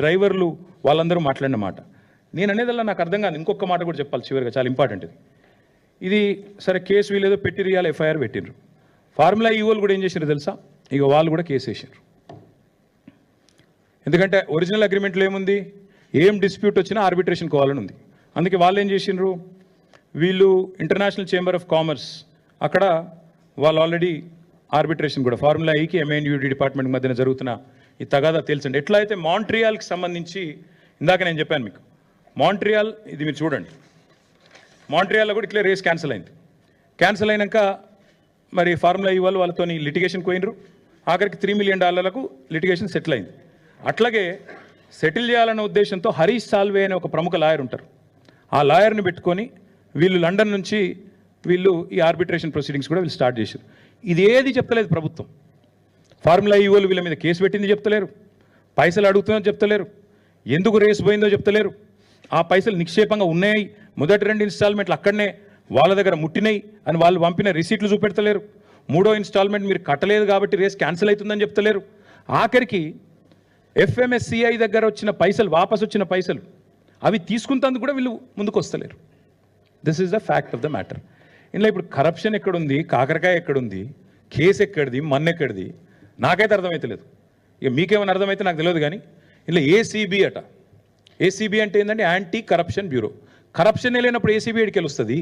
డ్రైవర్లు వాళ్ళందరూ మాట్లాడిన మాట. నేను అనేదల్లా నాకు అర్థం కాదు. ఇంకొక మాట కూడా చెప్పాలి చివరిగా, చాలా ఇంపార్టెంట్ ఇది. సరే కేసు వీలేదో పెట్టిరియాలి, ఎఫ్ఐఆర్ పెట్టిండ్రు. ఫార్ములా ఈవోలు కూడా ఏం చేసినారు తెలుసా? ఇక వాళ్ళు కూడా కేసు వేసారు. ఎందుకంటే ఒరిజినల్ అగ్రిమెంట్లో ఏముంది, ఏం డిస్ప్యూట్ వచ్చినా ఆర్బిట్రేషన్ కోవాలని ఉంది. అందుకే వాళ్ళు ఏం చేసిండ్రు, వీళ్ళు ఇంటర్నేషనల్ చేంబర్ ఆఫ్ కామర్స్ అక్కడ వాళ్ళు ఆల్రెడీ ఆర్బిట్రేషన్ కూడా ఫార్ములా ఈకి ఎంఎన్యూడి డిపార్ట్మెంట్ మధ్యన జరుగుతున్న ఈ తగాదా తేల్చండి. ఎట్లా అయితే మాంట్రియాల్కి సంబంధించి ఇందాక నేను చెప్పాను మీకు, మాంట్రియాల్ ఇది మీరు చూడండి, మాంట్రియాల్లో కూడా ఇట్లే రేస్ క్యాన్సిల్ అయింది. క్యాన్సిల్ అయినాక మరి ఫార్ములా ఈ వాళ్ళతో లిటిగేషన్ పోయినరు. ఆఖరికి $3 million లిటిగేషన్ సెటిల్ అయింది. అట్లాగే సెటిల్ చేయాలన్న ఉద్దేశంతో హరీష్ సాల్వే అనే ఒక ప్రముఖ లాయర్ ఉంటారు. ఆ లాయర్ని పెట్టుకొని వీళ్ళు లండన్ నుంచి వీళ్ళు ఈ ఆర్బిట్రేషన్ ప్రొసీడింగ్స్ కూడా వీళ్ళు స్టార్ట్ చేశారు. ఇది ఏది చెప్తలేదు ప్రభుత్వం. ఫార్ములా ఈవోలు వీళ్ళ మీద కేసు పెట్టింది చెప్తలేరు, పైసలు అడుగుతుందో చెప్తలేరు, ఎందుకు రేసు పోయిందో చెప్తలేరు, ఆ పైసలు నిక్షేపంగా ఉన్నాయి, మొదటి 2 ఇన్స్టాల్మెంట్లు అక్కడనే వాళ్ళ దగ్గర ముట్టినాయి అని వాళ్ళు పంపిన రిసీట్లు చూపెడతలేరు, 3వ ఇన్స్టాల్మెంట్ మీరు కట్టలేదు కాబట్టి రేస్ క్యాన్సిల్ అవుతుందని చెప్తలేరు. ఆఖరికి ఎఫ్ఎంఎస్సిఐ దగ్గర వచ్చిన పైసలు, వాపసు వచ్చిన పైసలు అవి తీసుకుంటందుకు కూడా వీళ్ళు ముందుకు వస్తలేరు. This is the fact of the matter. ఇందులో ఇప్పుడు కరప్షన్ ఎక్కడుంది, కాకరకాయ ఎక్కడుంది, కేసు ఎక్కడిది, మన్నెక్కడిది నాకైతే అర్థమవుతలేదు. ఇక మీకేమైనా అర్థమైతే నాకు తెలియదు. కానీ ఇలా ఏసీబీ అట. ఏసీబీ అంటే ఏంటంటే యాంటీ కరప్షన్ బ్యూరో. కరప్షన్ లేనప్పుడు ఏసీబీ ఎడికి వస్తుంది.